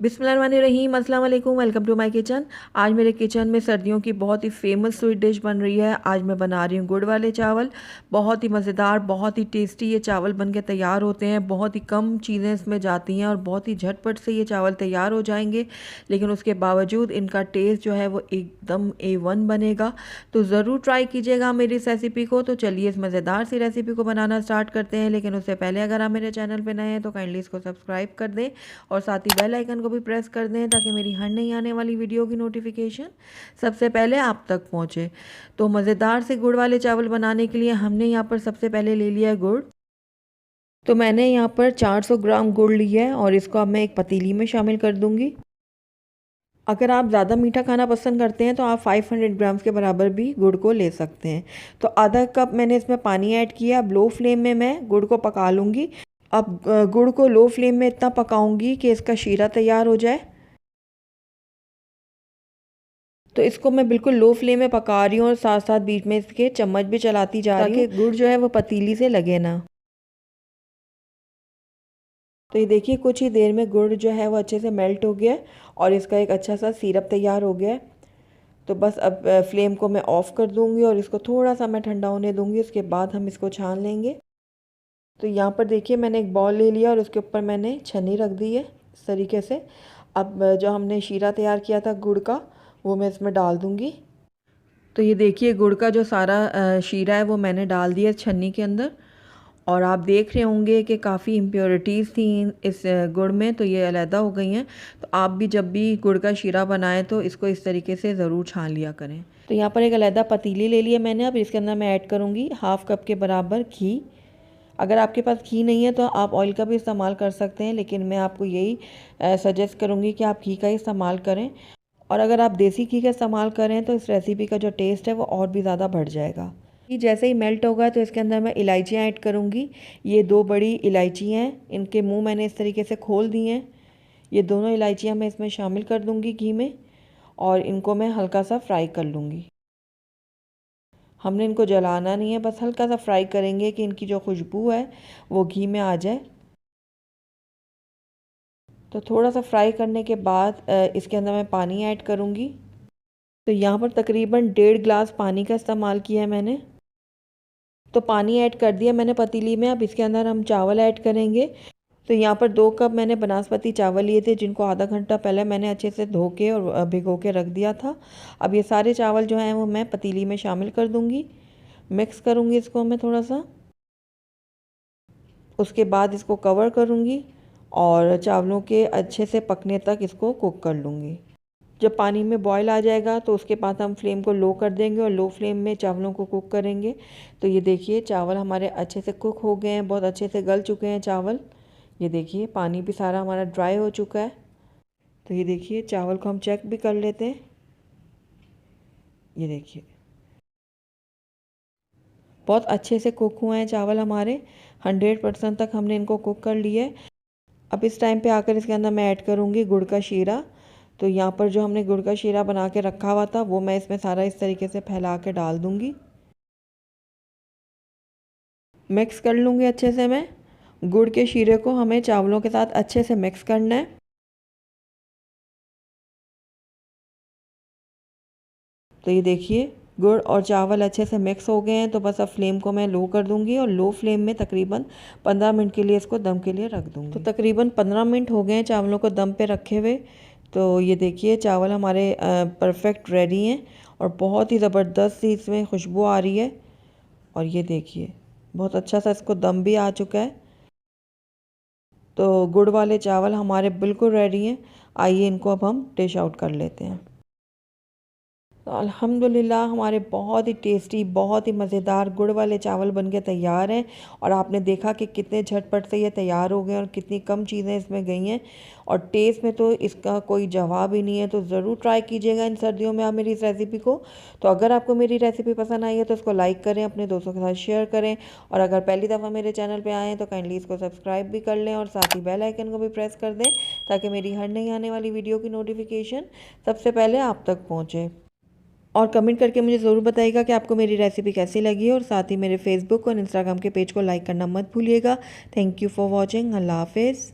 बिस्मिल्लाहिर्रहमानिर्रहीम, अस्सलाम वालेकुम। Welcome to my kitchen. आज मेरे किचन में सर्दियों की बहुत ही फेमस स्वीट डिश बन रही है। आज मैं बना रही हूँ गुड़ वाले चावल। बहुत ही मज़ेदार, बहुत ही टेस्टी ये चावल बन के तैयार होते हैं। बहुत ही कम चीज़ें इसमें जाती हैं और बहुत ही झटपट से ये चावल तैयार हो जाएंगे, लेकिन उसके बावजूद इनका टेस्ट जो है वो एकदम A1 बनेगा। तो ज़रूर ट्राई कीजिएगा मेरी इस रेसिपी को। तो चलिए इस मज़ेदार सी रेसिपी को बनाना स्टार्ट करते हैं, लेकिन उससे पहले अगर आप मेरे चैनल पर नए हैं तो काइंडली इसको सब्सक्राइब कर दें और साथ ही बेल आइकन को भी प्रेस कर दें ताकि मेरी हर नई आने वाली वीडियो की नोटिफिकेशन सबसे पहले आप तक पहुंचे। तो मज़ेदार से गुड़ वाले चावल बनाने के लिए हमने यहाँ पर सबसे पहले ले लिया है गुड़। तो मैंने यहाँ पर 400 ग्राम गुड़ लिया है और इसको अब मैं एक पतीली में शामिल कर दूँगी। अगर आप ज़्यादा मीठा खाना पसंद करते हैं तो आप 500 ग्राम्स के बराबर भी गुड़ को ले सकते हैं। तो आधा कप मैंने इसमें पानी ऐड किया। अब लो फ्लेम में मैं गुड़ को पका लूँगी। अब गुड़ को लो फ्लेम में इतना पकाऊंगी कि इसका शीरा तैयार हो जाए। तो इसको मैं बिल्कुल लो फ्लेम में पका रही हूँ और साथ साथ बीच में इसके चम्मच भी चलाती जा रही हूँ ताकि गुड़ जो है वो पतीली से लगे ना। तो ये देखिए कुछ ही देर में गुड़ जो है वो अच्छे से मेल्ट हो गया है और इसका एक अच्छा सा सिरप तैयार हो गया है। तो बस अब फ्लेम को मैं ऑफ़ कर दूँगी और इसको थोड़ा सा मैं ठंडा होने दूँगी। उसके बाद हम इसको छान लेंगे। तो यहाँ पर देखिए मैंने एक बॉल ले लिया और उसके ऊपर मैंने छन्नी रख दी है इस तरीके से। अब जो हमने शीरा तैयार किया था गुड़ का वो मैं इसमें डाल दूँगी। तो ये देखिए गुड़ का जो सारा शीरा है वो मैंने डाल दिया छन्नी के अंदर और आप देख रहे होंगे कि काफ़ी इम्प्योरिटीज़ थी इस गुड़ में, तो ये अलहदा हो गई हैं। तो आप भी जब भी गुड़ का शीरा बनाएं तो इसको इस तरीके से ज़रूर छान लिया करें। तो यहाँ पर एक अलहदा पतीली ले लिया मैंने। अब इसके अंदर मैं ऐड करूँगी हाफ़ कप के बराबर घी। अगर आपके पास घी नहीं है तो आप ऑयल का भी इस्तेमाल कर सकते हैं, लेकिन मैं आपको यही सजेस्ट करूँगी कि आप घी का इस्तेमाल करें। और अगर आप देसी घी का इस्तेमाल करें तो इस रेसिपी का जो टेस्ट है वो और भी ज़्यादा बढ़ जाएगा। घी जैसे ही मेल्ट होगा तो इसके अंदर मैं इलायचियाँ ऐड करूँगी। ये 2 बड़ी इलायची हैं, इनके मुंह मैंने इस तरीके से खोल दिए हैं। ये दोनों इलायचियाँ मैं इसमें शामिल कर दूँगी घी में और इनको मैं हल्का सा फ्राई कर लूँगी। हमने इनको जलाना नहीं है, बस हल्का सा फ्राई करेंगे कि इनकी जो खुशबू है वो घी में आ जाए। तो थोड़ा सा फ्राई करने के बाद इसके अंदर मैं पानी ऐड करूँगी। तो यहाँ पर तकरीबन 1.5 गिलास पानी का इस्तेमाल किया है मैंने। तो पानी ऐड कर दिया मैंने पतीली में। अब इसके अंदर हम चावल ऐड करेंगे। तो यहाँ पर 2 कप मैंने बासमती चावल लिए थे जिनको आधा घंटा पहले मैंने अच्छे से धो के और भिगो के रख दिया था। अब ये सारे चावल जो हैं वो मैं पतीली में शामिल कर दूँगी। मिक्स करूँगी इसको मैं थोड़ा सा। उसके बाद इसको कवर करूँगी और चावलों के अच्छे से पकने तक इसको कुक कर लूँगी। जब पानी में बॉयल आ जाएगा तो उसके बाद हम फ्लेम को लो कर देंगे और लो फ्लेम में चावलों को कुक करेंगे। तो ये देखिए चावल हमारे अच्छे से कुक हो गए हैं, बहुत अच्छे से गल चुके हैं चावल। ये देखिए पानी भी सारा हमारा ड्राई हो चुका है। तो ये देखिए चावल को हम चेक भी कर लेते हैं। ये देखिए बहुत अच्छे से कुक हुए हैं चावल हमारे। 100% तक हमने इनको कुक कर लिया है। अब इस टाइम पे आकर इसके अंदर मैं ऐड करूँगी गुड़ का शीरा। तो यहाँ पर जो हमने गुड़ का शीरा बना के रखा हुआ था वो मैं इसमें सारा इस तरीके से फैला के डाल दूँगी। मिक्स कर लूँगी अच्छे से मैं। गुड़ के शीरे को हमें चावलों के साथ अच्छे से मिक्स करना है। तो ये देखिए गुड़ और चावल अच्छे से मिक्स हो गए हैं। तो बस अब फ्लेम को मैं लो कर दूंगी और लो फ्लेम में तकरीबन 15 मिनट के लिए इसको दम के लिए रख दूंगी। तो तकरीबन 15 मिनट हो गए हैं चावलों को दम पे रखे हुए। तो ये देखिए चावल हमारे परफेक्ट रेडी हैं और बहुत ही ज़बरदस्त सी इसमें खुशबू आ रही है। और ये देखिए बहुत अच्छा सा इसको दम भी आ चुका है। तो गुड़ वाले चावल हमारे बिल्कुल रेडी हैं। आइए इनको अब हम डिश आउट कर लेते हैं। तो अल्हम्दुलिल्लाह हमारे बहुत ही टेस्टी, बहुत ही मज़ेदार गुड़ वाले चावल बनके तैयार हैं। और आपने देखा कि कितने झटपट से ये तैयार हो गए और कितनी कम चीज़ें इसमें गई हैं और टेस्ट में तो इसका कोई जवाब ही नहीं है। तो ज़रूर ट्राई कीजिएगा इन सर्दियों में आप मेरी इस रेसिपी को। तो अगर आपको मेरी रेसिपी पसंद आई है तो इसको लाइक करें, अपने दोस्तों के साथ शेयर करें और अगर पहली दफ़ा मेरे चैनल पर आए हैं तो काइंडली इसको सब्सक्राइब भी कर लें और साथ ही बेल आइकन को भी प्रेस कर दें ताकि मेरी हर नई आने वाली वीडियो की नोटिफिकेशन सबसे पहले आप तक पहुँचे। और कमेंट करके मुझे ज़रूर बताइएगा कि आपको मेरी रेसिपी कैसी लगी और साथ ही मेरे फेसबुक और इंस्टाग्राम के पेज को लाइक करना मत भूलिएगा। Thank you for watching. अल्लाह हाफिज़।